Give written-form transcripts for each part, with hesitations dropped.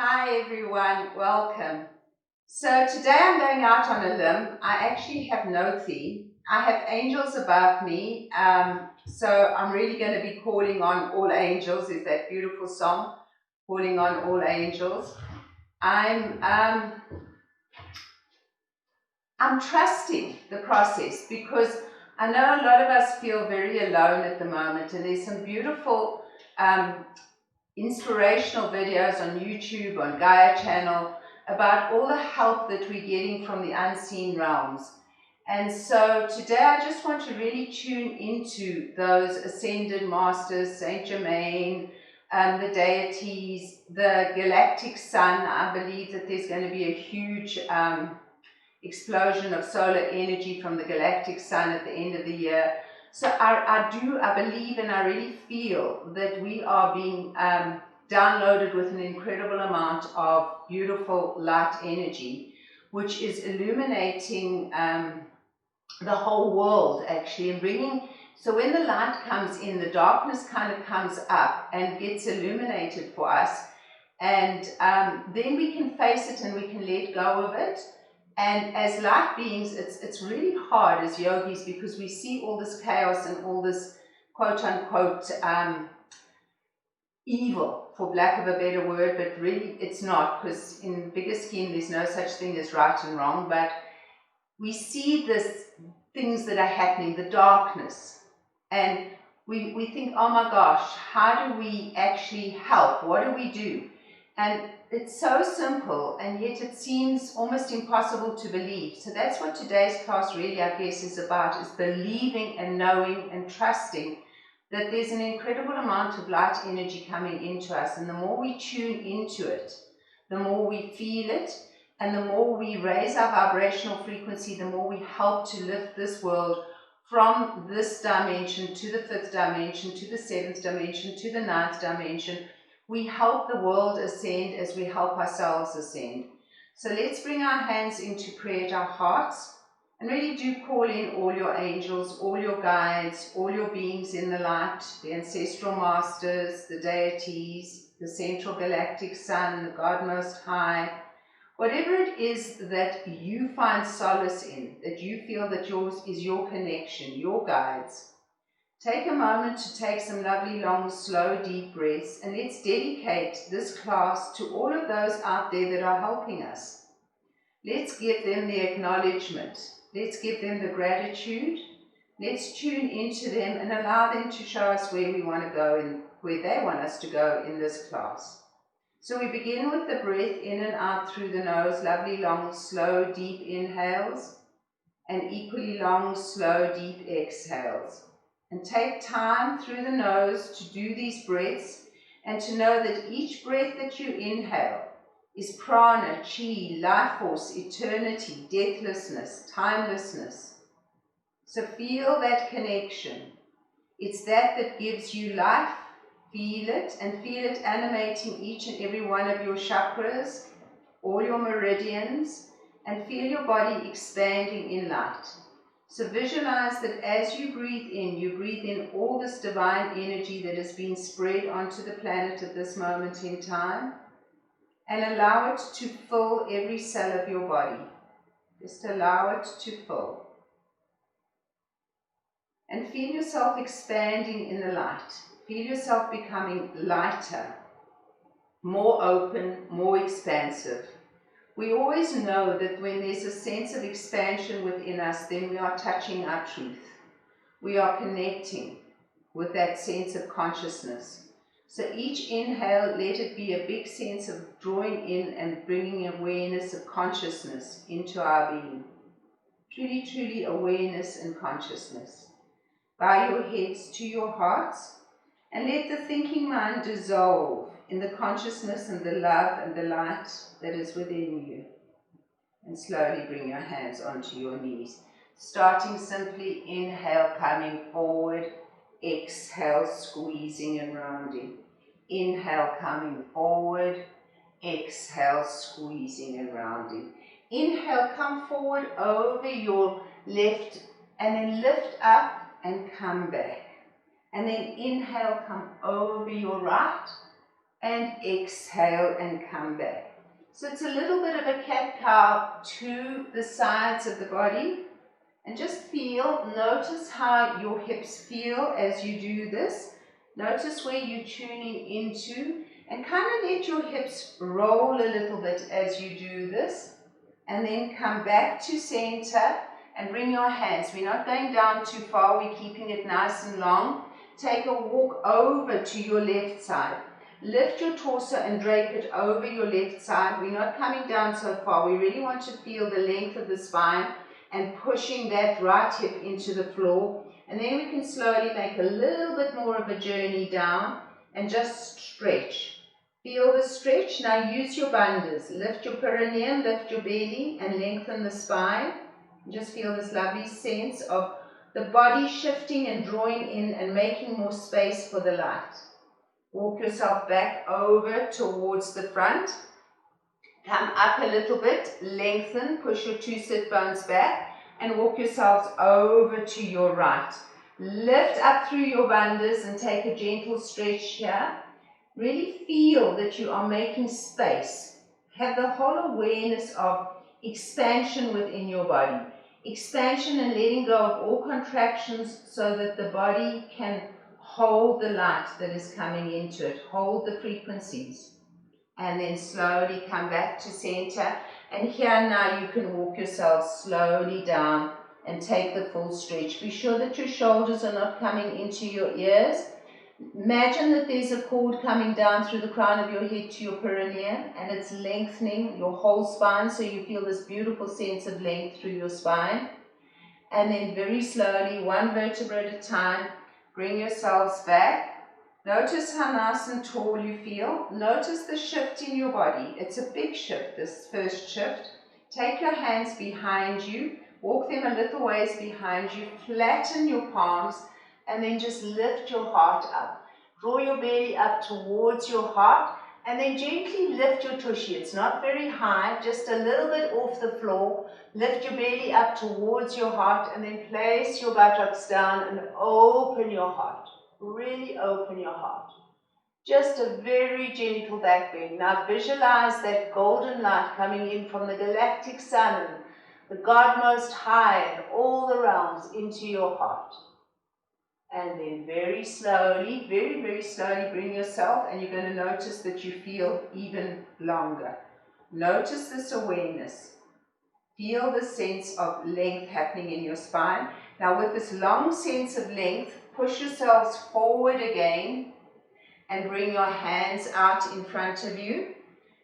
Hi everyone, welcome. So today I'm going out on a limb. I actually have no theme. I have angels above me, so I'm really going to be calling on all angels. Is that beautiful song, Calling on All Angels. I'm trusting the process because I know a lot of us feel very alone at the moment, and there's some beautiful inspirational videos on YouTube, on Gaia channel, about all the help that we're getting from the unseen realms. And so today I just want to really tune into those ascended masters, Saint Germain, the deities, the galactic sun. I believe that there's going to be a huge explosion of solar energy from the galactic sun at the end of the year. So I believe and I really feel that we are being downloaded with an incredible amount of beautiful light energy, which is illuminating the whole world actually, and bringing, so when the light comes in, the darkness kind of comes up and gets illuminated for us, and then we can face it and we can let go of it. And as light beings, it's really hard as yogis because we see all this chaos and all this quote-unquote evil, for lack of a better word, but really it's not, because in the bigger scheme there's no such thing as right and wrong, but we see this things that are happening, the darkness, and we think, oh my gosh, how do we actually help? What do we do? And it's so simple, and yet it seems almost impossible to believe. So that's what today's class really, I guess, is about, is believing and knowing and trusting that there's an incredible amount of light energy coming into us. And the more we tune into it, the more we feel it, and the more we raise our vibrational frequency, the more we help to lift this world from this dimension to the fifth dimension, to the seventh dimension, to the ninth dimension. We help the world ascend as we help ourselves ascend. So let's bring our hands into prayer at our hearts and really do call in all your angels, all your guides, all your beings in the light, the ancestral masters, the deities, the central galactic sun, the God Most High. Whatever it is that you find solace in, that you feel that yours is your connection, your guides. Take a moment to take some lovely, long, slow, deep breaths, and let's dedicate this class to all of those out there that are helping us. Let's give them the acknowledgement. Let's give them the gratitude. Let's tune into them and allow them to show us where we want to go and where they want us to go in this class. So we begin with the breath in and out through the nose, lovely, long, slow, deep inhales, and equally long, slow, deep exhales. And take time through the nose to do these breaths and to know that each breath that you inhale is prana, chi, life force, eternity, deathlessness, timelessness. So feel that connection. It's that gives you life. Feel it, and feel it animating each and every one of your chakras, all your meridians, and feel your body expanding in light. So visualize that as you breathe in all this divine energy that has been spread onto the planet at this moment in time, and allow it to fill every cell of your body. Just allow it to fill. And feel yourself expanding in the light. Feel yourself becoming lighter, more open, more expansive. We always know that when there's a sense of expansion within us, then we are touching our truth. We are connecting with that sense of consciousness. So each inhale, let it be a big sense of drawing in and bringing awareness of consciousness into our being. Truly, truly awareness and consciousness. Bow your heads to your hearts and let the thinking mind dissolve in the consciousness and the love and the light that is within you. And slowly bring your hands onto your knees. Starting simply, inhale, coming forward. Exhale, squeezing and rounding. Inhale, coming forward. Exhale, squeezing and rounding. Inhale, come forward over your left and then lift up and come back. And then inhale, come over your right and exhale and come back. So it's a little bit of a cat-cow to the sides of the body. And just feel, notice how your hips feel as you do this. Notice where you're tuning into, and kind of let your hips roll a little bit as you do this. And then come back to center and bring your hands. We're not going down too far, we're keeping it nice and long. Take a walk over to your left side. Lift your torso and drape it over your left side. We're not coming down so far. We really want to feel the length of the spine and pushing that right hip into the floor. And then we can slowly make a little bit more of a journey down and just stretch. Feel the stretch. Now use your bandhas. Lift your perineum, lift your belly, and lengthen the spine. Just feel this lovely sense of the body shifting and drawing in and making more space for the light. Walk yourself back over towards the front. Come up a little bit, lengthen, push your two sit bones back, and walk yourselves over to your right. Lift up through your bandhas and take a gentle stretch here. Really feel that you are making space. Have the whole awareness of expansion within your body. Expansion and letting go of all contractions so that the body can hold the light that is coming into it. Hold the frequencies. And then slowly come back to center. And here now you can walk yourself slowly down and take the full stretch. Be sure that your shoulders are not coming into your ears. Imagine that there's a cord coming down through the crown of your head to your perineum, and it's lengthening your whole spine, so you feel this beautiful sense of length through your spine. And then very slowly, one vertebra at a time, bring yourselves back. Notice how nice and tall you feel. Notice the shift in your body. It's a big shift, this first shift. Take your hands behind you, walk them a little ways behind you, flatten your palms, and then just lift your heart up. Draw your belly up towards your heart, and then gently lift your tushy. It's not very high, just a little bit off the floor. Lift your belly up towards your heart, and then place your buttocks down and open your heart. Really open your heart. Just a very gentle back bend. Now visualize that golden light coming in from the galactic sun, the God Most High, and all the realms into your heart. And then very slowly, very, very slowly bring yourself, and you're going to notice that you feel even longer. Notice this awareness. Feel the sense of length happening in your spine. Now with this long sense of length, push yourselves forward again and bring your hands out in front of you.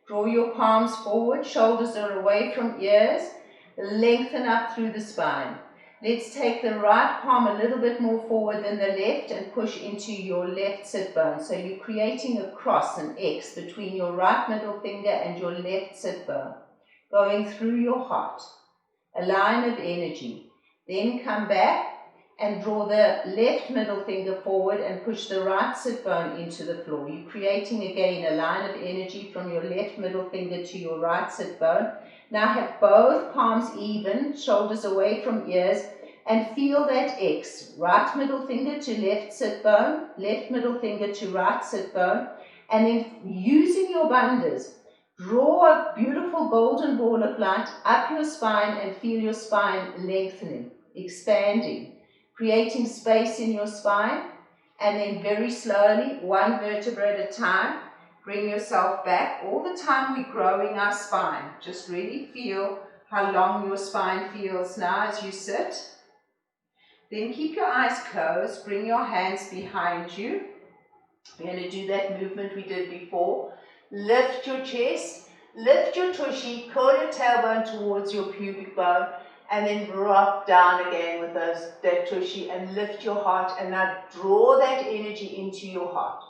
Draw your palms forward, shoulders are away from ears. Lengthen up through the spine. Let's take the right palm a little bit more forward than the left and push into your left sit bone. So you're creating a cross, an X, between your right middle finger and your left sit bone, going through your heart, a line of energy. Then come back and draw the left middle finger forward and push the right sit bone into the floor. You're creating again a line of energy from your left middle finger to your right sit bone. Now have both palms even, shoulders away from ears, and feel that X. Right middle finger to left sit bone, left middle finger to right sit bone, and then using your bandhas, draw a beautiful golden ball of light up your spine and feel your spine lengthening, expanding, creating space in your spine. And then very slowly, one vertebra at a time, bring yourself back. All the time we're growing our spine. Just really feel how long your spine feels now as you sit. Then keep your eyes closed. Bring your hands behind you. We're going to do that movement we did before. Lift your chest, lift your tushy, curl your tailbone towards your pubic bone, and then drop down again with that tushy and lift your heart. And now draw that energy into your heart.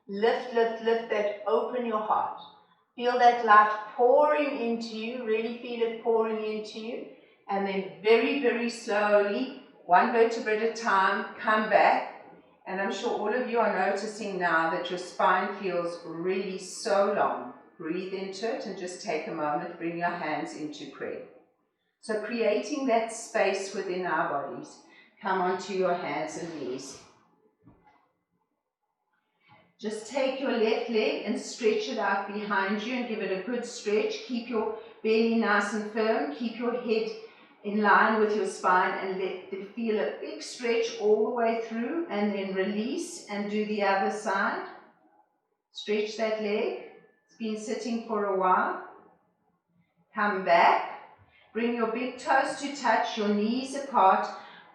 Lift, lift, lift that, open your heart. Feel that light pouring into you, really feel it pouring into you. And then very, very slowly, one vertebra at a time, come back. And I'm sure all of you are noticing now that your spine feels really so long. Breathe into it and just take a moment, bring your hands into prayer. So creating that space within our bodies. Come onto your hands and knees. Just take your left leg and stretch it out behind you and give it a good stretch. Keep your belly nice and firm. Keep your head in line with your spine and let it feel a big stretch all the way through, and then release and do the other side. Stretch that leg. It's been sitting for a while. Come back. Bring your big toes to touch, your knees apart.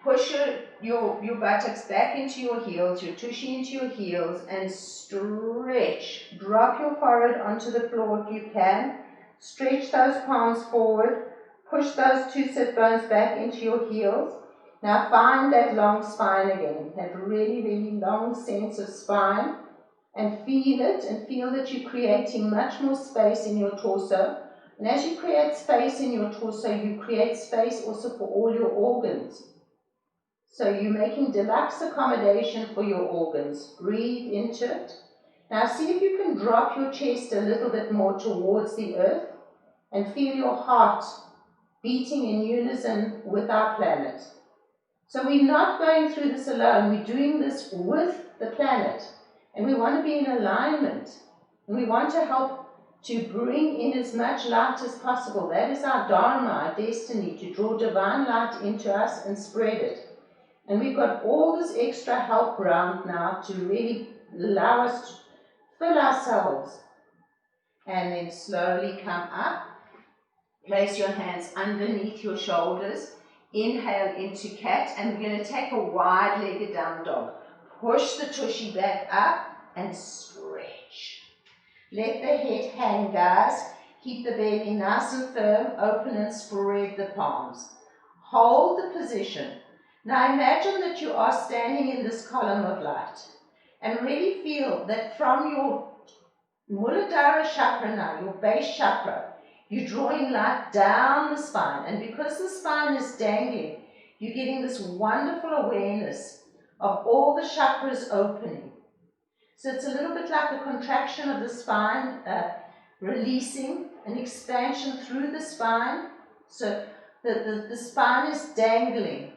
Push your buttocks back into your heels, your tushy into your heels, and stretch. Drop your forehead onto the floor if you can. Stretch those palms forward. Push those two sit bones back into your heels. Now find that long spine again. That really, really long sense of spine. And feel it, and feel that you're creating much more space in your torso. And as you create space in your torso, you create space also for all your organs. So you're making deluxe accommodation for your organs. Breathe into it. Now see if you can drop your chest a little bit more towards the earth and feel your heart beating in unison with our planet. So we're not going through this alone. We're doing this with the planet. And we want to be in alignment. And we want to help to bring in as much light as possible. That is our dharma, our destiny, to draw divine light into us and spread it. And we've got all this extra help round now to really allow us to fill ourselves. And then slowly come up. Place your hands underneath your shoulders. Inhale into cat, and we're going to take a wide-legged down dog. Push the tushy back up and stretch. Let the head hang, guys. Keep the belly nice and firm, open and spread the palms. Hold the position. Now imagine that you are standing in this column of light, and really feel that from your Muladhara chakra now, your base chakra, you're drawing light down the spine, and because the spine is dangling, you're getting this wonderful awareness of all the chakras opening. So it's a little bit like a contraction of the spine, releasing, an expansion through the spine. So the spine is dangling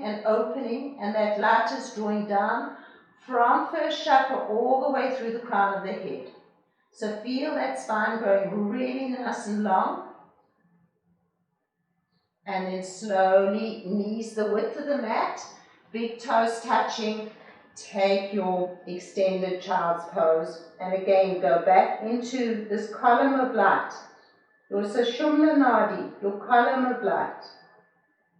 and opening, and that light is drawing down from first chakra all the way through the crown of the head. So feel that spine going really nice and long. And then slowly, knees the width of the mat, big toes touching. Take your extended child's pose. And again, go back into this column of light. Your Sushumna Nadi, your column of light.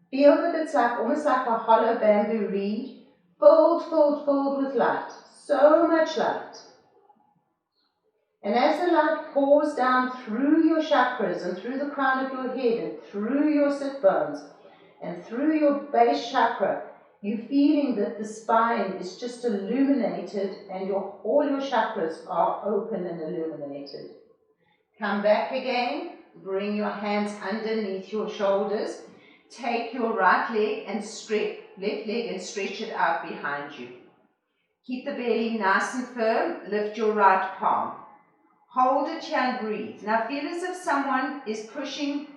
Feel that it's like almost like a hollow bamboo reed, filled with light. So much light. And as the light pours down through your chakras and through the crown of your head and through your sit bones and through your base chakra, you're feeling that the spine is just illuminated and all your chakras are open and illuminated. Come back again. Bring your hands underneath your shoulders. Take your right leg and left leg and stretch it out behind you. Keep the belly nice and firm. Lift your right palm. Hold it here and breathe. Now feel as if someone is pushing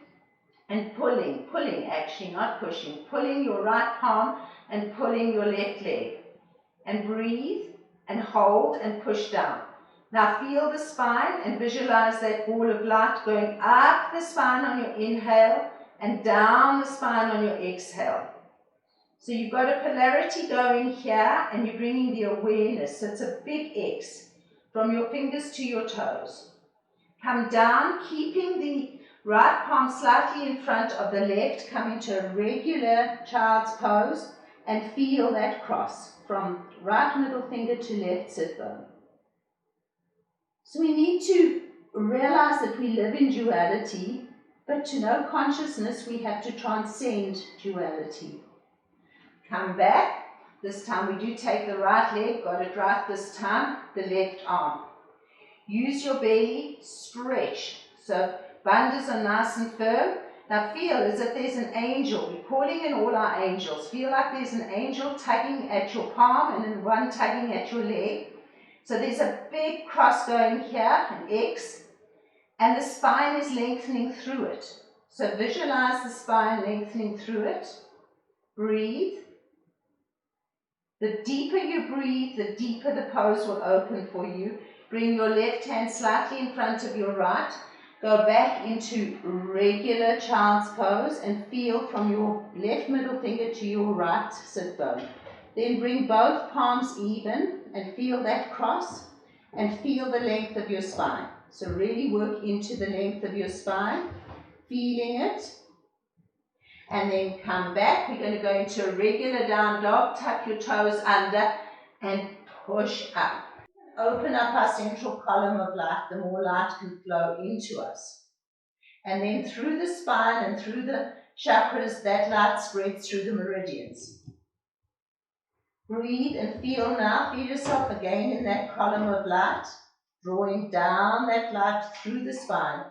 and pulling actually, not pushing, pulling your right palm and pulling your left leg. And breathe and hold and push down. Now feel the spine and visualize that ball of light going up the spine on your inhale and down the spine on your exhale. So you've got a polarity going here and you're bringing the awareness. So it's a big X from your fingers to your toes. Come down, keeping the right palm slightly in front of the left. Come into a regular child's pose and feel that cross from right middle finger to left sit bone. So we need to realize that we live in duality, but to know consciousness we have to transcend duality. Come back. This time we do take the right leg, got it right this time, the left arm. Use your belly, stretch. So bandhas are nice and firm. Now feel as if there's an angel. We're calling in all our angels. Feel like there's an angel tugging at your palm and then one tugging at your leg. So there's a big cross going here, an X, and the spine is lengthening through it. So visualize the spine lengthening through it. Breathe. The deeper you breathe, the deeper the pose will open for you. Bring your left hand slightly in front of your right. Go back into regular child's pose and feel from your left middle finger to your right sit bone. Then bring both palms even and feel that cross and feel the length of your spine. So really work into the length of your spine, feeling it. And then come back. We're going to go into a regular down dog. Tuck your toes under and push up. Open up our central column of light. The more light can flow into us. And then through the spine and through the chakras, that light spreads through the meridians. Breathe and feel now. Feel yourself again in that column of light, drawing down that light through the spine.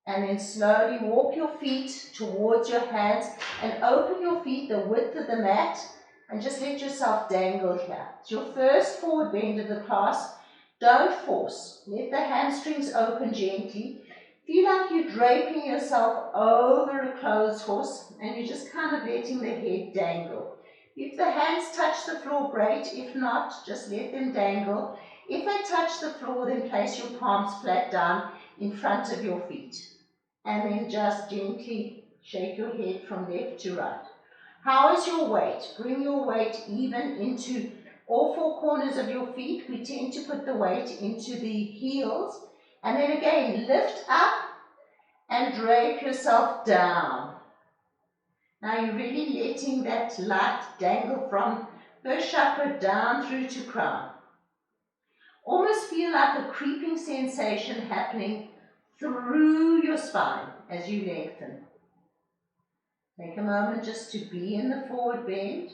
And then slowly walk your feet towards your hands and open your feet the width of the mat and just let yourself dangle here. It's your first forward bend of the class. Don't force. Let the hamstrings open gently. Feel like you're draping yourself over a clothes horse and you're just kind of letting the head dangle. If the hands touch the floor, great. If not, just let them dangle. If they touch the floor, then place your palms flat down in front of your feet. And then just gently shake your head from left to right. How is your weight? Bring your weight even into all four corners of your feet. We tend to put the weight into the heels. And then again, lift up and drape yourself down. Now you're really letting that light dangle from first chakra down through to crown. Almost feel like a creeping sensation happening through your spine as you lengthen. Take a moment just to be in the forward bend.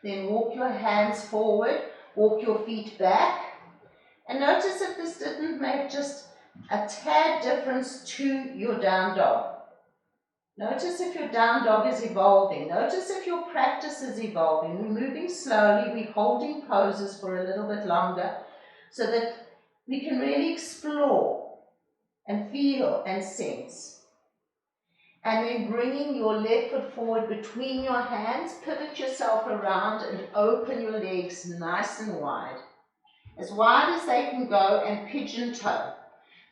Then walk your hands forward, walk your feet back. And notice if this didn't make just a tad difference to your down dog. Notice if your down dog is evolving. Notice if your practice is evolving. We're moving slowly, we're holding poses for a little bit longer so that we can really explore and feel and sense. And then bringing your left foot forward between your hands, pivot yourself around and open your legs nice and wide as they can go, and pigeon toe.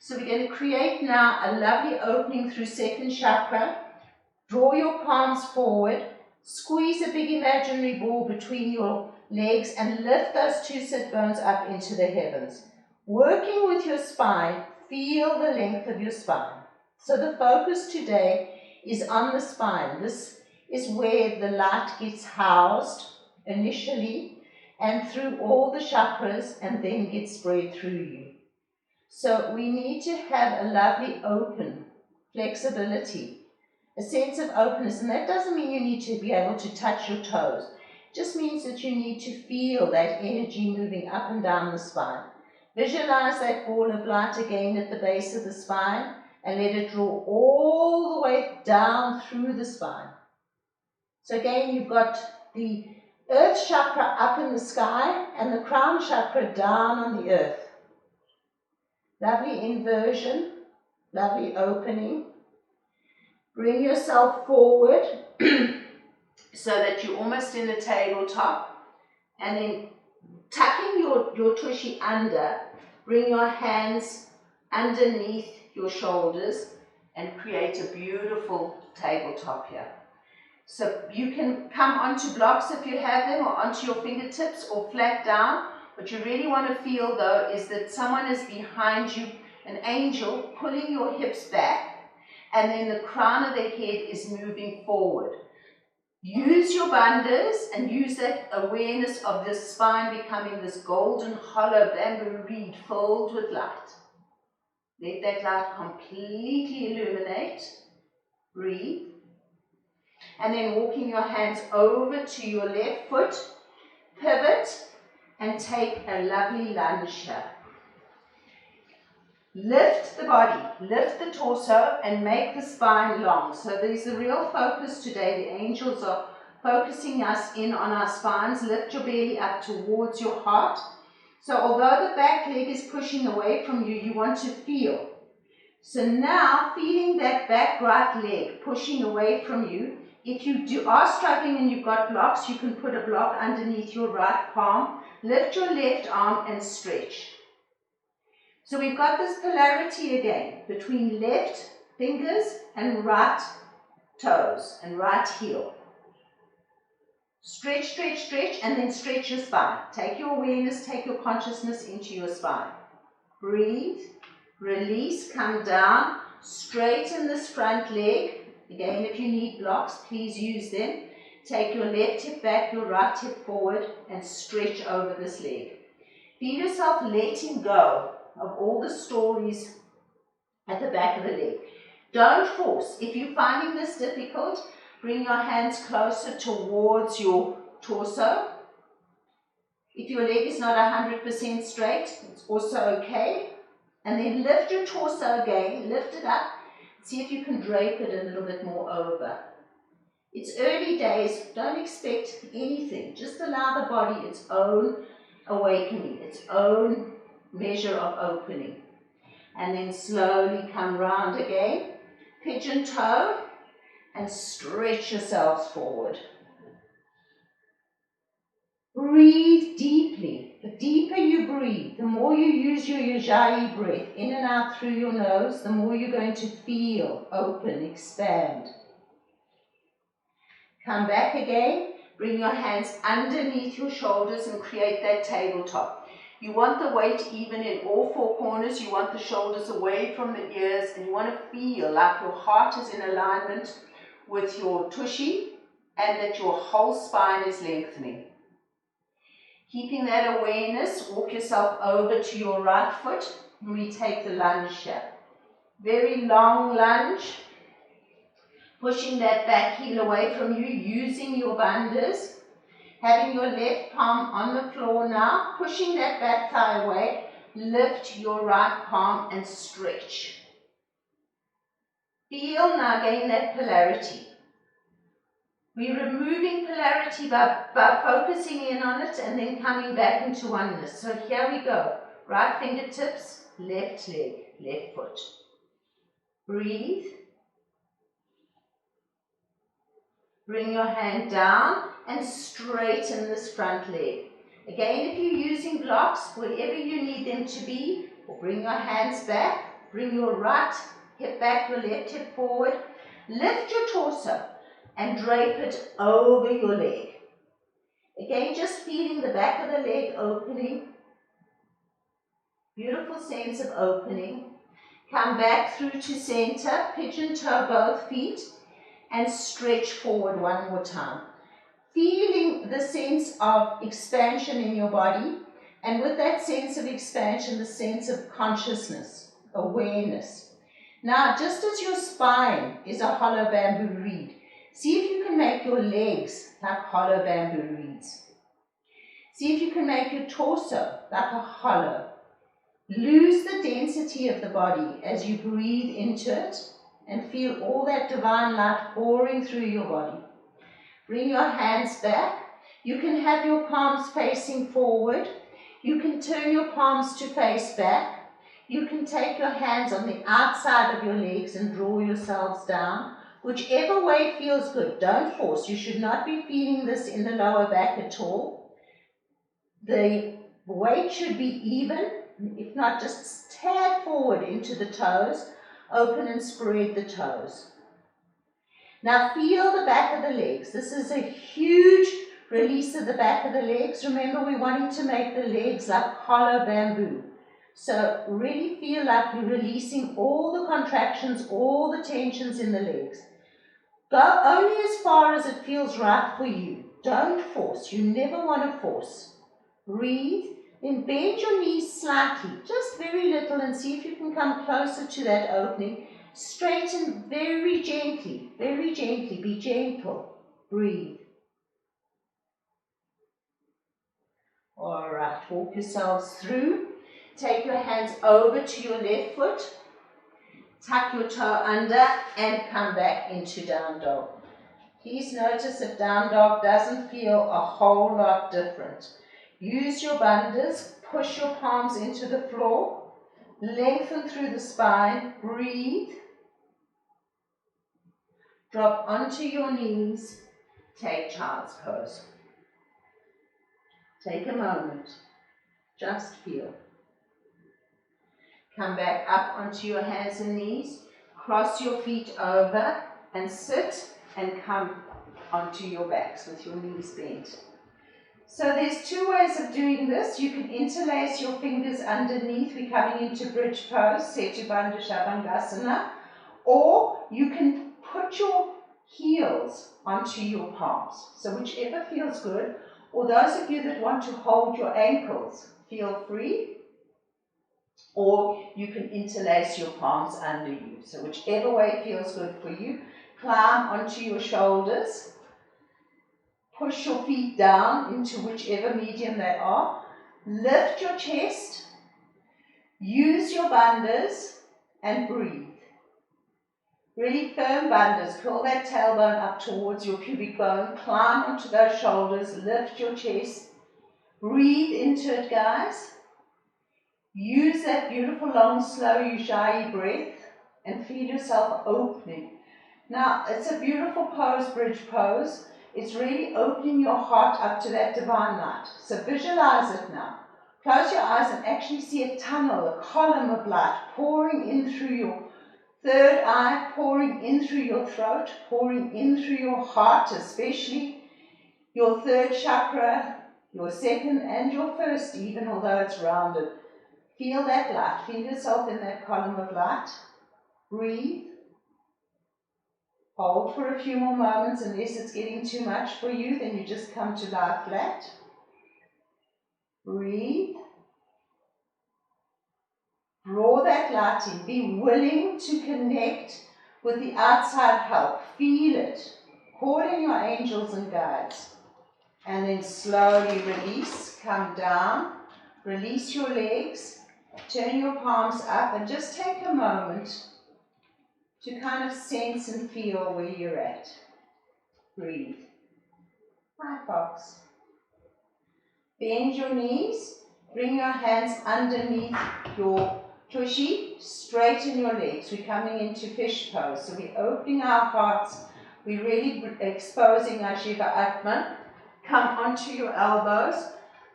So we're going to create now a lovely opening through second chakra. Draw your palms forward, squeeze a big imaginary ball between your legs and lift those two sit bones up into the heavens. Working with your spine, feel the length of your spine. So the focus today is on the spine. This is where the light gets housed initially and through all the chakras and then gets spread through you. So we need to have a lovely open flexibility, a sense of openness, and that doesn't mean you need to be able to touch your toes. It just means that you need to feel that energy moving up and down the spine. Visualize that ball of light again at the base of the spine and let it draw all the way down through the spine. So again, you've got the earth chakra up in the sky and the crown chakra down on the earth. Lovely inversion, lovely opening. Bring yourself forward so that you're almost in a tabletop, and then tucking your tushy under, bring your hands underneath your shoulders and create a beautiful tabletop here. So you can come onto blocks if you have them, or onto your fingertips, or flat down. What you really want to feel though is that someone is behind you, an angel, pulling your hips back, and then the crown of the head is moving forward. Use your bandhas and use that awareness of the spine becoming this golden hollow bamboo reed filled with light. Let that light completely illuminate. Breathe. And then walking your hands over to your left foot, pivot, and take a lovely lunge here. Lift the body, lift the torso, and make the spine long. So there's the real focus today. The angels are focusing us in on our spines. Lift your belly up towards your heart. So although the back leg is pushing away from you, you want to feel. So now, feeling that back right leg pushing away from you, If you are struggling and you've got blocks, you can put a block underneath your right palm. Lift your left arm and stretch. So we've got this polarity again between left fingers and right toes and right heel. Stretch, stretch, stretch, and then stretch your spine. Take your awareness, take your consciousness into your spine. Breathe, release, come down, straighten this front leg. Again, if you need blocks, please use them. Take your left hip back, your right hip forward, and stretch over this leg. Feel yourself letting go of all the stories at the back of the leg. Don't force. If you're finding this difficult, bring your hands closer towards your torso. If your leg is not 100% straight, it's also okay. And then lift your torso again, lift it up. See if you can drape it a little bit more over. It's early days, don't expect anything. Just allow the body its own awakening, its own measure of opening. And then slowly come round again. Pigeon toe and stretch yourselves forward. Breathe deeply. The deeper you breathe, the more you use your Ujjayi breath in and out through your nose, the more you're going to feel open, expand. Come back again. Bring your hands underneath your shoulders and create that tabletop. You want the weight even in all four corners. You want the shoulders away from the ears, and you want to feel like your heart is in alignment with your tushy and that your whole spine is lengthening. Keeping that awareness, walk yourself over to your right foot and we take the lunge here. Very long lunge, pushing that back heel away from you, using your bandhas. Having your left palm on the floor now, pushing that back thigh away, lift your right palm and stretch. Feel now again that polarity. We're removing polarity by focusing in on it and then coming back into oneness. So here we go. Right fingertips, left leg, left foot. Breathe. Bring your hand down and straighten this front leg. Again, if you're using blocks, wherever you need them to be, bring your hands back, bring your right hip back, your left hip forward, lift your torso and drape it over your leg. Again, just feeling the back of the leg opening. Beautiful sense of opening. Come back through to center, pigeon toe both feet, and stretch forward one more time. Feeling the sense of expansion in your body, and with that sense of expansion, the sense of consciousness, awareness. Now, just as your spine is a hollow bamboo reed, see if you can make your legs like hollow bamboo reeds. See if you can make your torso like a hollow. Lose the density of the body as you breathe into it and feel all that divine light pouring through your body. Bring your hands back. You can have your palms facing forward. You can turn your palms to face back. You can take your hands on the outside of your legs and draw yourselves down. Whichever way feels good. Don't force. You should not be feeling this in the lower back at all. The weight should be even, if not just tad forward into the toes. Open and spread the toes. Now feel the back of the legs. This is a huge release of the back of the legs. Remember, we're wanting to make the legs like hollow bamboo. So really feel like you're releasing all the contractions, all the tensions in the legs. Go only as far as it feels right for you. Don't force. You never want to force. Breathe. Then bend your knees slightly, just very little, and see if you can come closer to that opening. Straighten very gently, be gentle. Breathe. All right, walk yourselves through. Take your hands over to your left foot. Tuck your toe under and come back into down dog. Please notice if down dog doesn't feel a whole lot different. Use your bandhas, push your palms into the floor, lengthen through the spine, breathe. Drop onto your knees, take child's pose. Take a moment, just feel. Come back up onto your hands and knees, cross your feet over and sit and come onto your backs with your knees bent. So there's two ways of doing this. You can interlace your fingers underneath. We're coming into bridge pose, Setu Bandha Shavasana, or you can put your heels onto your palms. So whichever feels good, or those of you that want to hold your ankles, feel free. Or you can interlace your palms under you. So whichever way feels good for you. Climb onto your shoulders. Push your feet down into whichever medium they are. Lift your chest. Use your bandhas and breathe. Really firm bandhas. Curl that tailbone up towards your pubic bone. Climb onto those shoulders. Lift your chest. Breathe into it, guys. Use that beautiful, long, slow Ujjayi breath and feel yourself opening. Now, it's a beautiful pose, bridge pose. It's really opening your heart up to that divine light. So visualize it now. Close your eyes and actually see a tunnel, a column of light pouring in through your third eye, pouring in through your throat, pouring in through your heart, especially your third chakra, your second and your first even, although it's rounded. Feel that light. Feel yourself in that column of light. Breathe. Hold for a few more moments. Unless it's getting too much for you, then you just come to lie flat. Breathe. Draw that light in. Be willing to connect with the outside help. Feel it. Call in your angels and guides. And then slowly release. Come down. Release your legs. Turn your palms up and just take a moment to kind of sense and feel where you're at. Breathe. Right, fox. Bend your knees. Bring your hands underneath your tushy. Straighten your legs. We're coming into fish pose. So we're opening our hearts. We're really exposing our Shiva Atman. Come onto your elbows.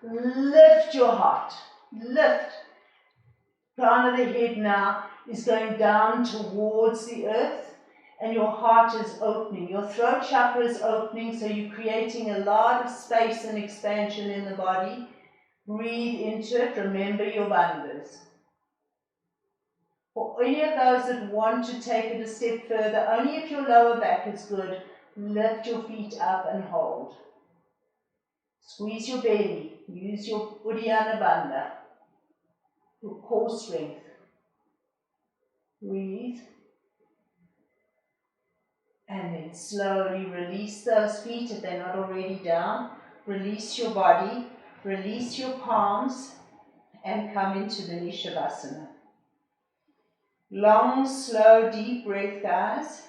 Lift your heart. Lift. Crown of the head now is going down towards the earth and your heart is opening. Your throat chakra is opening, so you're creating a lot of space and expansion in the body. Breathe into it. Remember your bandhas. For any of those that want to take it a step further, only if your lower back is good, lift your feet up and hold. Squeeze your belly. Use your Uddiyana Bandha, your core strength. Breathe. And then slowly release those feet if they're not already down. Release your body. Release your palms and come into the Shavasana. Long, slow, deep breath, guys.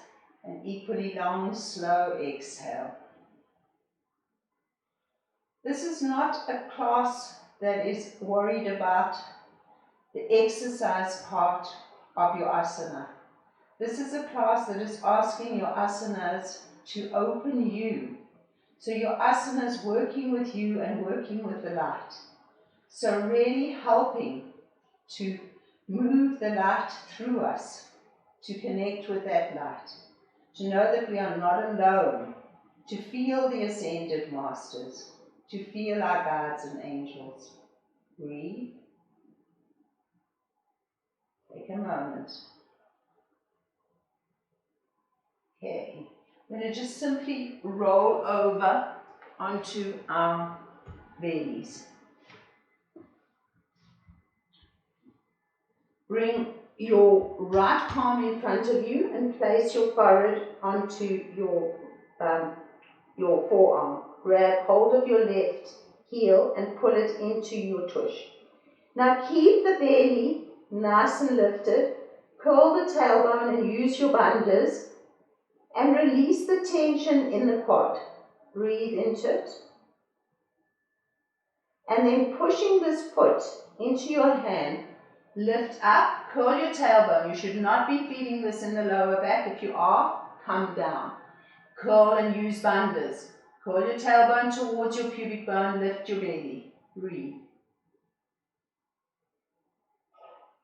And equally long, slow exhale. This is not a class that is worried about the exercise part of your asana. This is a class that is asking your asanas to open you. So your asana is working with you and working with the light. So really helping to move the light through us, to connect with that light, to know that we are not alone, to feel the ascended masters, to feel our guides and angels. Breathe. Take a moment. Okay, we're going to just simply roll over onto our bellies. Bring your right palm in front of you and place your forehead onto your forearm. Grab hold of your left heel and pull it into your tush. Now keep the belly nice and lifted. Curl the tailbone and use your bandhas. And release the tension in the quad. Breathe into it. And then pushing this foot into your hand, lift up, curl your tailbone. You should not be feeling this in the lower back. If you are, come down. Curl and use bandhas. Curl your tailbone towards your pubic bone, lift your belly. Breathe.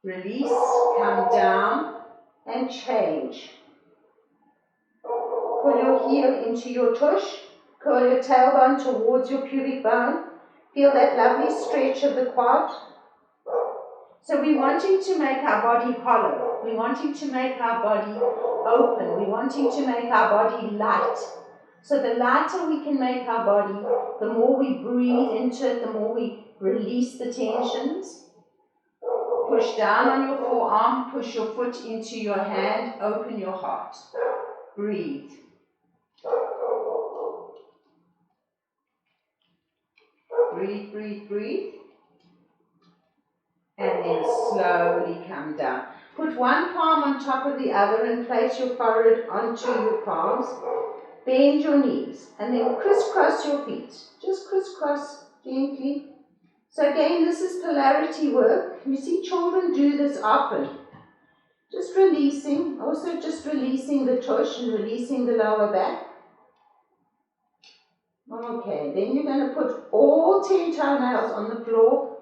Release, come down and change. Pull your heel into your tush. Curl your tailbone towards your pubic bone. Feel that lovely stretch of the quad. So we're wanting to make our body hollow. We're wanting to make our body open. We're wanting to make our body light. So the lighter we can make our body, the more we breathe into it, the more we release the tensions. Push down on your forearm, push your foot into your hand, open your heart. Breathe. Breathe, breathe, breathe. And then slowly come down. Put one palm on top of the other and place your forehead onto your palms. Bend your knees and then crisscross your feet. Just crisscross gently. So again, this is polarity work. You see children do this often. Just releasing, also just releasing the tush and releasing the lower back. Okay, then you're going to put all 10 toenails on the floor,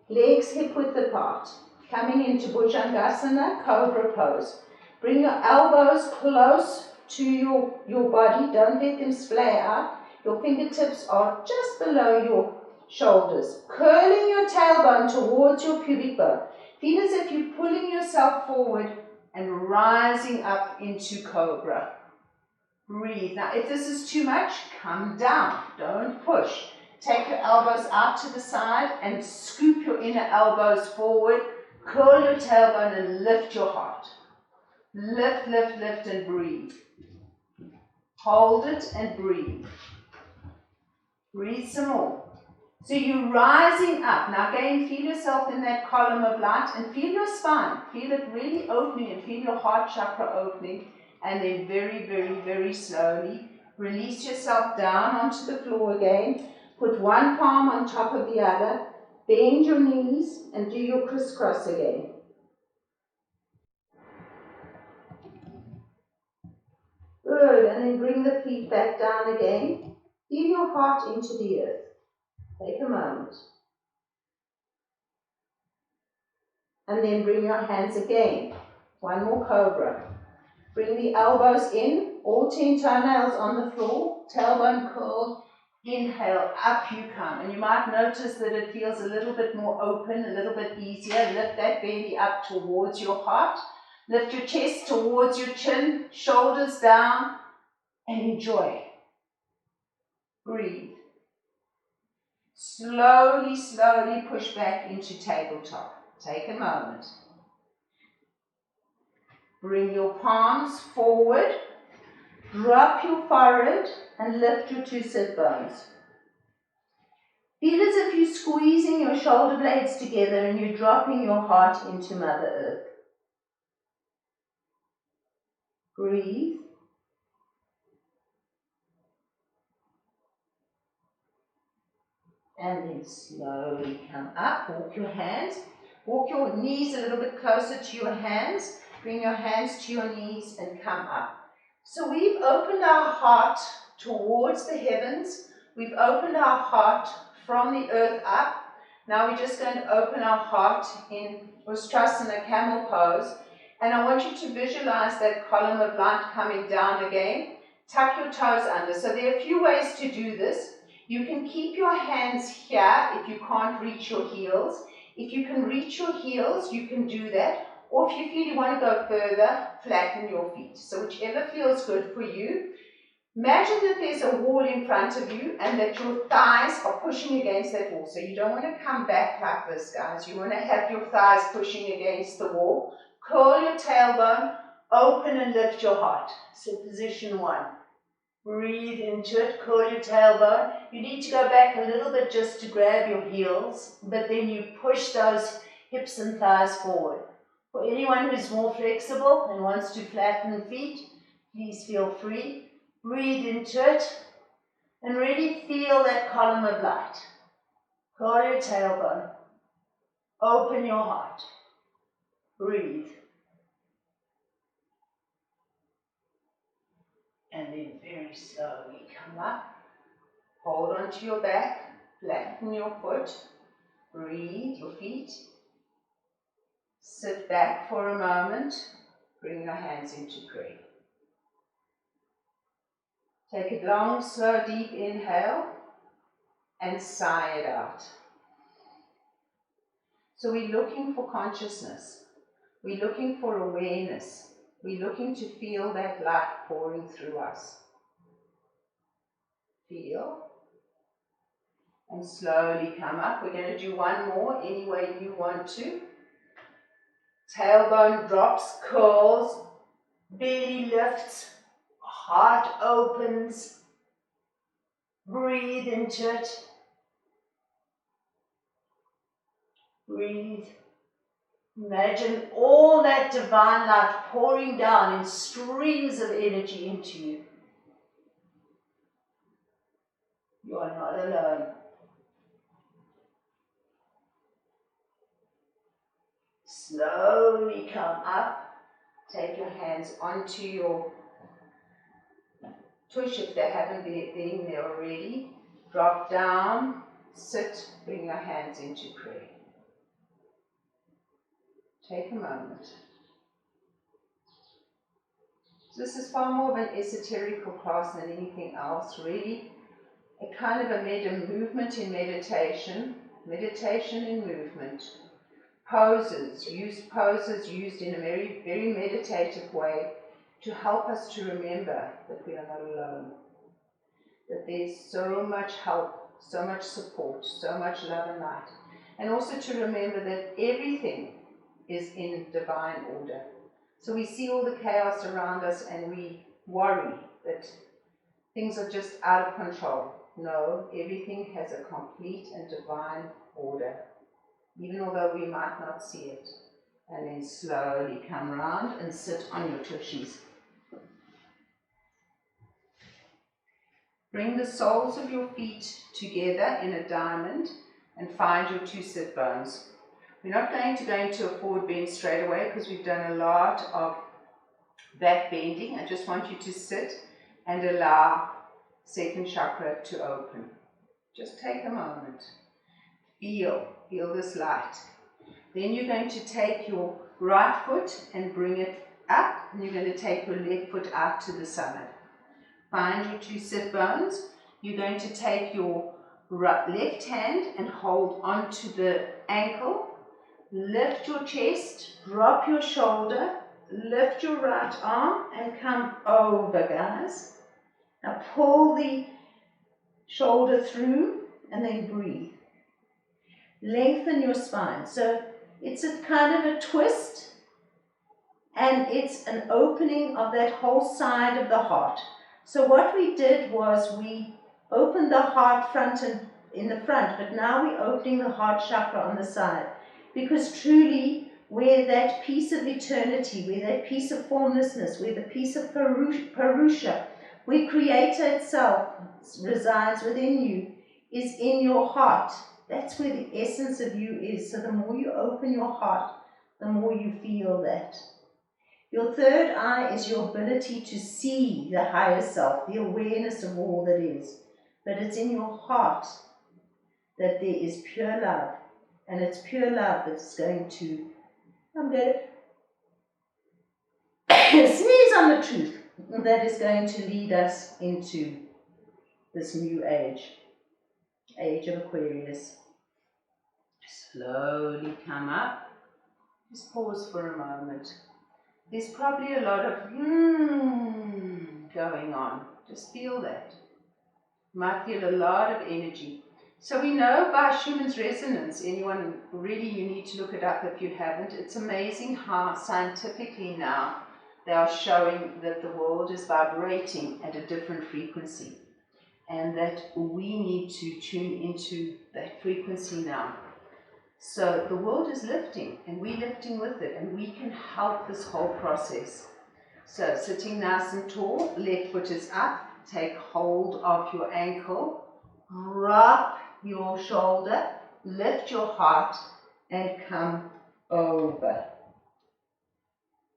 legs hip width apart. Coming into Bhujangasana, Cobra pose. Bring your elbows close to your body, don't let them splay out. Your fingertips are just below your shoulders. Curling your tailbone towards your pubic bone. Feel as if you're pulling yourself forward and rising up into Cobra. Breathe. Now if this is too much, come down, don't push. Take your elbows out to the side and scoop your inner elbows forward. Curl your tailbone and lift your heart. Lift, lift, lift and breathe. Hold it and breathe. Breathe some more. So you're rising up. Now again, feel yourself in that column of light and feel your spine. Feel it really opening and feel your heart chakra opening. And then very, very, very slowly release yourself down onto the floor again. Put one palm on top of the other. Bend your knees and do your crisscross again. Good, and then bring the feet back down again. Feel your heart into the earth. Take a moment. And then bring your hands again. One more cobra. Bring the elbows in, all 10 toenails on the floor, tailbone curled. Inhale, up you come. And you might notice that it feels a little bit more open, a little bit easier. Lift that belly up towards your heart. Lift your chest towards your chin, shoulders down, and enjoy. Breathe. Slowly, slowly push back into tabletop. Take a moment. Bring your palms forward. Drop your forehead and lift your two sit bones. Feel as if you're squeezing your shoulder blades together and you're dropping your heart into Mother Earth. Breathe. And then slowly come up. Walk your hands. Walk your knees a little bit closer to your hands. Bring your hands to your knees and come up. So we've opened our heart towards the heavens. We've opened our heart from the earth up. Now we're just going to open our heart in Ustrasana camel pose. And I want you to visualize that column of light coming down again. Tuck your toes under. So there are a few ways to do this. You can keep your hands here if you can't reach your heels. If you can reach your heels, you can do that. Or if you feel you want to go further, flatten your feet. So whichever feels good for you. Imagine that there's a wall in front of you and that your thighs are pushing against that wall. So you don't want to come back like this, guys. You want to have your thighs pushing against the wall. Curl your tailbone, open and lift your heart. So position 1. Breathe into it, curl your tailbone. You need to go back a little bit just to grab your heels, but then you push those hips and thighs forward. For anyone who's more flexible and wants to flatten the feet, please feel free. Breathe into it and really feel that column of light. Curl your tailbone. Open your heart. Breathe. and then very slowly come up. Hold onto your back, flatten your foot, breathe your feet. Sit back for a moment, bring your hands into prayer. Take a long, slow, deep inhale and sigh it out. So we're looking for consciousness. We're looking for awareness. We're looking to feel that light pouring through us. Feel. And slowly come up. We're going to do one more any way you want to. Tailbone drops, curls, belly lifts, heart opens. Breathe into it. Breathe. Imagine all that divine light pouring down in streams of energy into you. You are not alone. Slowly come up. Take your hands onto your tush if they haven't been there already. Drop down, sit, bring your hands into prayer. Take a moment. So this is far more of an esoterical class than anything else, really. A kind of a movement in meditation, meditation in movement. Poses used in a very, very meditative way to help us to remember that we are not alone. That there's so much help, so much support, so much love and light. And also to remember that everything is in divine order. So we see all the chaos around us and we worry that things are just out of control. No, everything has a complete and divine order, even although we might not see it. And then slowly come round and sit on your tushies. Bring the soles of your feet together in a diamond and find your two sit bones. We're not going to go into a forward bend straight away because we've done a lot of back bending. I just want you to sit and allow second chakra to open. Just take a moment. Feel this light. Then you're going to take your right foot and bring it up, and you're going to take your left foot out to the summit. Find your two sit bones. You're going to take your left hand and hold onto the ankle. Lift your chest, drop your shoulder, lift your right arm and come over, guys. Now pull the shoulder through and then breathe. Lengthen your spine. So it's a kind of a twist and it's an opening of that whole side of the heart. So what we did was we opened the heart front and in the front, but now we're opening the heart chakra on the side. Because truly, where that piece of eternity, where that piece of formlessness, where the piece of Purusha, where Creator itself resides within you, is in your heart. That's where the essence of you is. So the more you open your heart, the more you feel that. Your third eye is your ability to see the higher self, the awareness of all that is. But it's in your heart that there is pure love. And it's pure love that's going to, I'm going to sneeze on the truth, that is going to lead us into this new age of Aquarius. Slowly come up. Just pause for a moment. There's probably a lot of going on. Just feel that. You might feel a lot of energy. So we know by Schumann's resonance, anyone really, you need to look it up if you haven't. It's amazing how scientifically now they are showing that the world is vibrating at a different frequency and that we need to tune into that frequency now. So the world is lifting and we're lifting with it and we can help this whole process. So sitting nice and tall, left foot is up, take hold of your ankle, drop your shoulder, lift your heart and come over.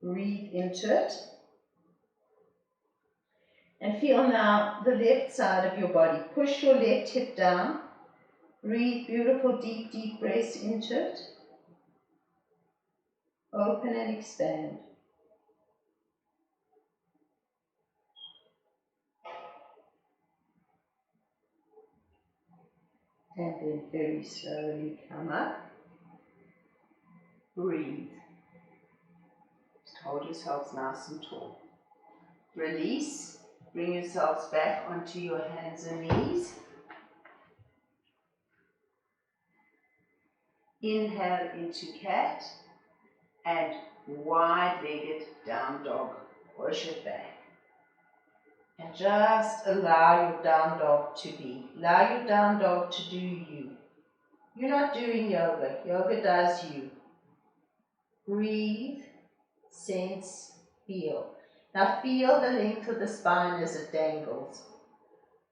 Breathe into it. And feel now the left side of your body. Push your left hip down. Breathe beautiful, deep, deep breaths into it. Open and expand. And then very slowly come up. Breathe. Just hold yourselves nice and tall. Release. Bring yourselves back onto your hands and knees. Inhale into cat and wide-legged down dog. Push it back. And just allow your down dog to be. Allow your down dog to do you. You're not doing yoga. Yoga does you. Breathe, sense, feel. Now feel the length of the spine as it dangles.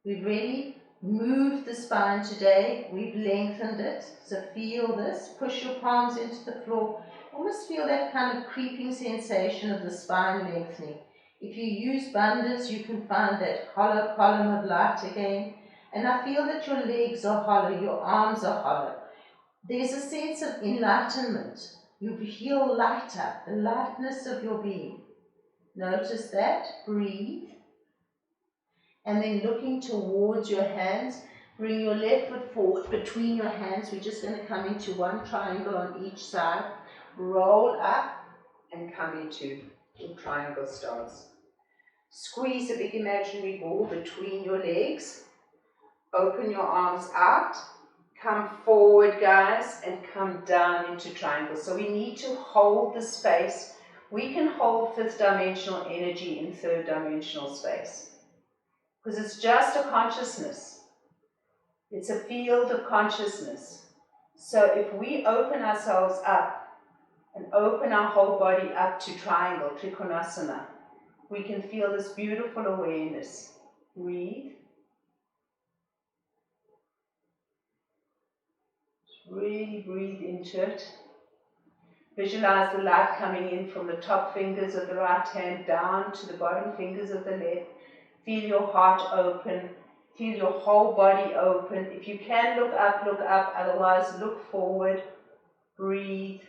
We've really moved the spine today. We've lengthened it. So feel this. Push your palms into the floor. Almost feel that kind of creeping sensation of the spine lengthening. If you use bandhas, you can find that hollow column of light again. And I feel that your legs are hollow, your arms are hollow. There's a sense of enlightenment. You feel lighter, the lightness of your being. Notice that. Breathe. And then looking towards your hands, bring your left foot forward between your hands. We're just going to come into one triangle on each side. Roll up and come into your triangle stance. Squeeze a big imaginary ball between your legs. Open your arms out. Come forward, guys, and come down into triangle. So we need to hold the space. We can hold fifth dimensional energy in third dimensional space. Because it's just a consciousness. It's a field of consciousness. So if we open ourselves up and open our whole body up to triangle, Trikonasana, we can feel this beautiful awareness. Breathe. Really breathe into it. Visualize the light coming in from the top fingers of the right hand down to the bottom fingers of the left. Feel your heart open. Feel your whole body open. If you can look up, look up. Otherwise, look forward. Breathe.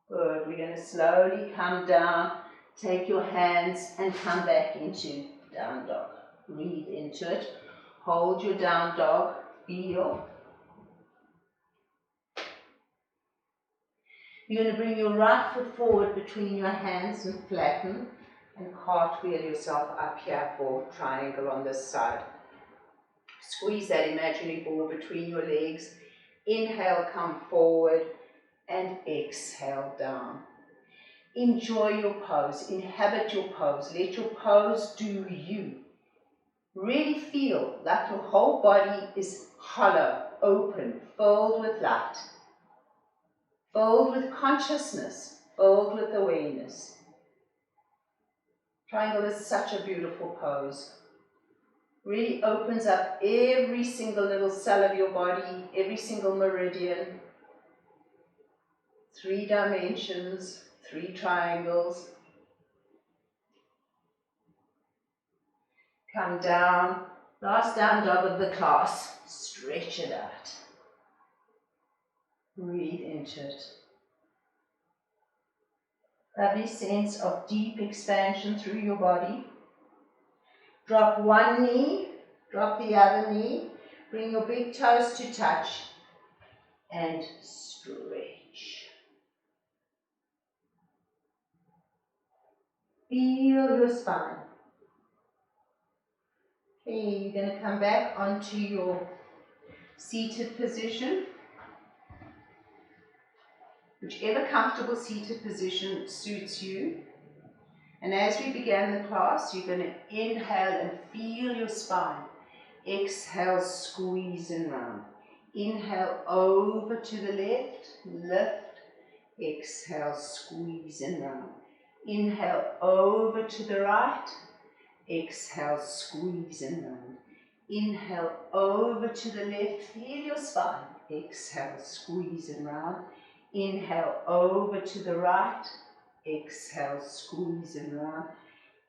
Good. We're going to slowly come down. Take your hands and come back into down dog. Breathe into it. Hold your down dog. Feel. You're going to bring your right foot forward between your hands and flatten and cartwheel yourself up here for triangle on this side. Squeeze that imaginary ball between your legs. Inhale, come forward and exhale down. Enjoy your pose. Inhabit your pose. Let your pose do you. Really feel like your whole body is hollow, open, filled with light. Filled with consciousness, filled with awareness. Triangle is such a beautiful pose. Really opens up every single little cell of your body, every single meridian. 3 dimensions, 3 triangles. Come down, last down dog of the class. Stretch it out. Breathe into it. Lovely sense of deep expansion through your body. Drop one knee, drop the other knee. Bring your big toes to touch and stretch. Feel your spine. Okay, you're going to come back onto your seated position. Whichever comfortable seated position suits you. And as we began the class, you're going to inhale and feel your spine. Exhale, squeeze and round. Inhale over to the left, lift. Exhale, squeeze and round. Inhale over to the right. Exhale, squeeze and round. Inhale over to the left, feel your spine. Exhale, squeeze and round. Inhale over to the right. Exhale, squeeze and round.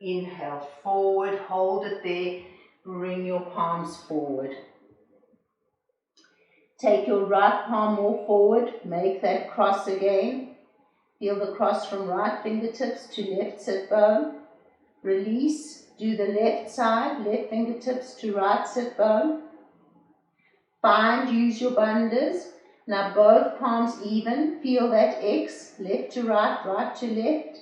Inhale, forward, hold it there, bring your palms forward. Take your right palm more forward, make that cross again. Feel the cross from right fingertips to left sit bone. Release, do the left side, left fingertips to right sit bone. Find, use your bandhas. Now both palms even, feel that X, left to right, right to left.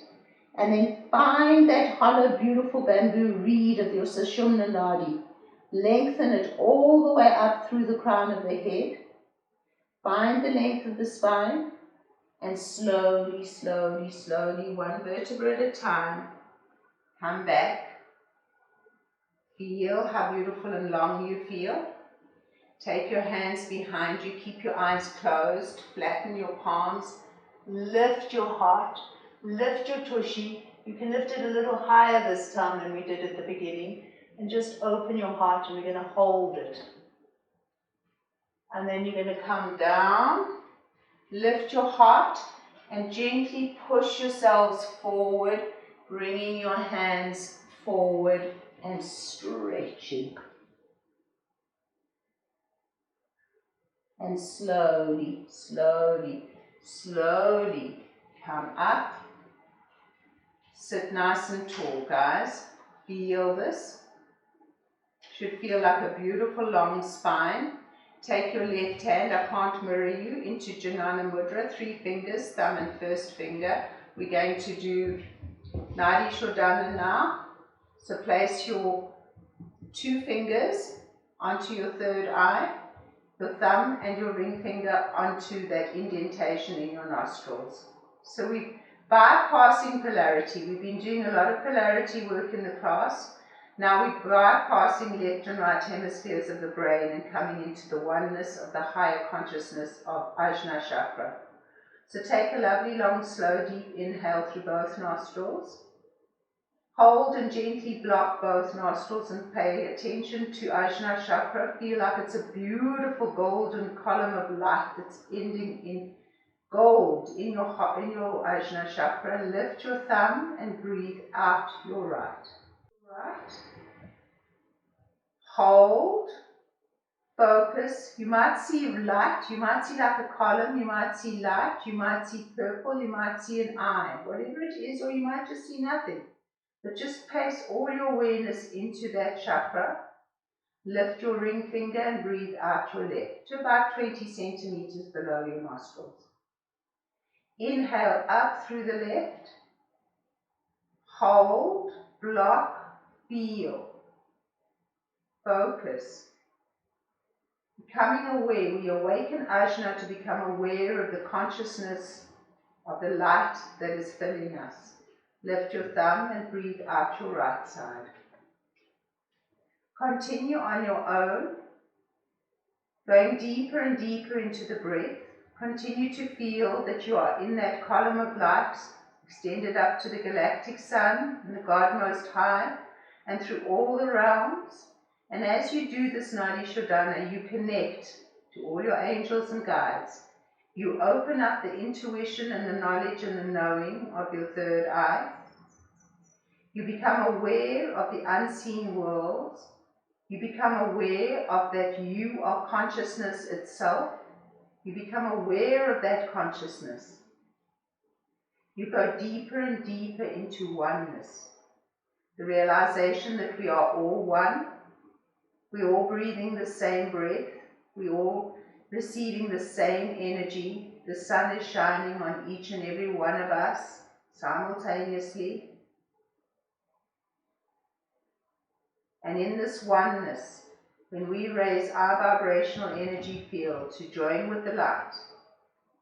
And then find that hollow, beautiful bamboo reed of your Sushumna Nadi. Lengthen it all the way up through the crown of the head. Find the length of the spine. And slowly, slowly, slowly, one vertebra at a time, come back. Feel how beautiful and long you feel. Take your hands behind you, keep your eyes closed, flatten your palms, lift your heart, lift your tushy. You can lift it a little higher this time than we did at the beginning, and just open your heart, and we're going to hold it. And then you're going to come down, lift your heart, and gently push yourselves forward, bringing your hands forward and stretching. And slowly, slowly, slowly come up. Sit nice and tall, guys. Feel this. Should feel like a beautiful long spine. Take your left hand, I can't mirror you, into Jnana Mudra, 3 fingers, thumb and first finger. We're going to do Nadi Shodhana now. So place your 2 fingers onto your third eye, your thumb and your ring finger onto that indentation in your nostrils. So we're bypassing polarity. We've been doing a lot of polarity work in the class. Now we're bypassing left and right hemispheres of the brain and coming into the oneness of the higher consciousness of Ajna Chakra. So take a lovely, long, slow, deep inhale through both nostrils. Hold and gently block both nostrils and pay attention to Ajna Chakra. Feel like it's a beautiful golden column of light that's ending in gold in your Ajna Chakra. Lift your thumb and breathe out your right. Right. Hold. Focus. You might see light. You might see like a column. You might see light. You might see purple. You might see an eye. Whatever it is, or you might just see nothing. But just place all your awareness into that chakra. Lift your ring finger and breathe out your left to about 20 centimeters below your nostrils. Inhale up through the left. Hold. Block. Feel. Focus. Becoming aware, we awaken Ajna to become aware of the consciousness of the light that is filling us. Lift your thumb and breathe out your right side. Continue on your own, going deeper and deeper into the breath. Continue to feel that you are in that column of light, extended up to the galactic sun and the God Most High, and through all the realms. And as you do this Nadi Shodhana, you connect to all your angels and guides. You open up the intuition and the knowledge and the knowing of your third eye. You become aware of the unseen worlds. You become aware of that you are consciousness itself. You become aware of that consciousness. You go deeper and deeper into oneness. The realization that we are all one. We're all breathing the same breath. We're all receiving the same energy. The sun is shining on each and every one of us simultaneously. And in this oneness, when we raise our vibrational energy field to join with the light,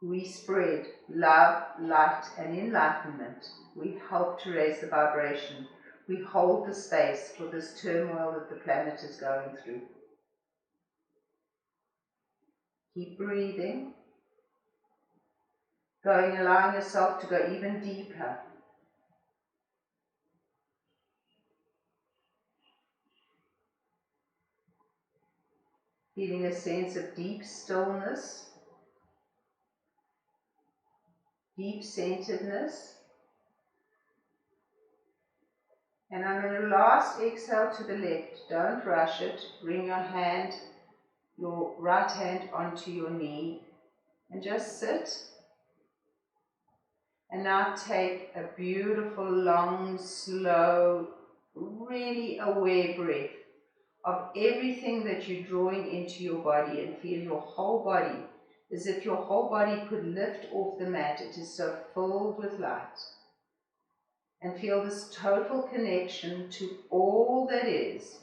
we spread love, light, and enlightenment. We help to raise the vibration. We hold the space for this turmoil that the planet is going through. Keep breathing, allowing yourself to go even deeper. Feeling a sense of deep stillness, deep centeredness, And on your last exhale to the left, don't rush it. Bring your right hand onto your knee and just sit. And now take a beautiful, long, slow, really aware breath of everything that you're drawing into your body, and feel your whole body as if your whole body could lift off the mat. It is so filled with light. And feel this total connection to all that is,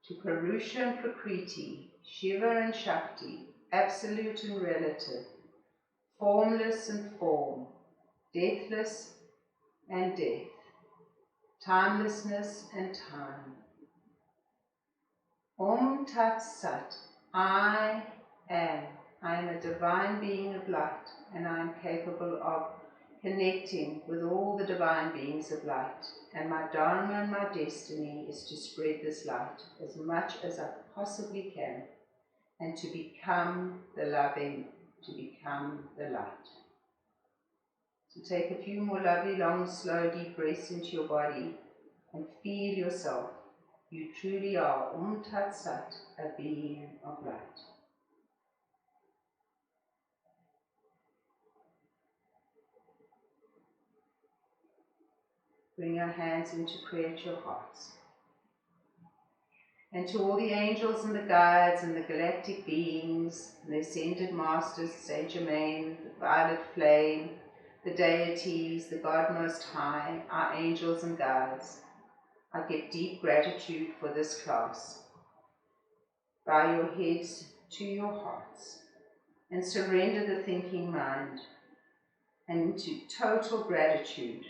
to Purusha and Prakriti, Shiva and Shakti, absolute and relative, formless and form, deathless and death, timelessness and time. Om Tat Sat, I am. I am a divine being of light, and I am capable of connecting with all the divine beings of light. And my dharma and my destiny is to spread this light as much as I possibly can, and to become the loving, to become the light. So take a few more lovely, long, slow, deep breaths into your body and feel yourself. You truly are Om Tat Sat, a being of light. Bring your hands in to create your hearts. And to all the angels and the guides and the galactic beings, and the ascended masters, Saint Germain, the violet flame, the deities, the God Most High, our angels and guides, I give deep gratitude for this class. Bow your heads to your hearts and surrender the thinking mind and into total gratitude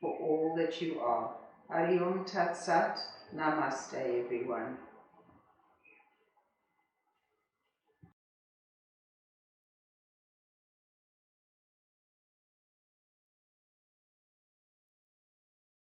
for all that you are. Hari Om Tat Sat. Namaste, everyone.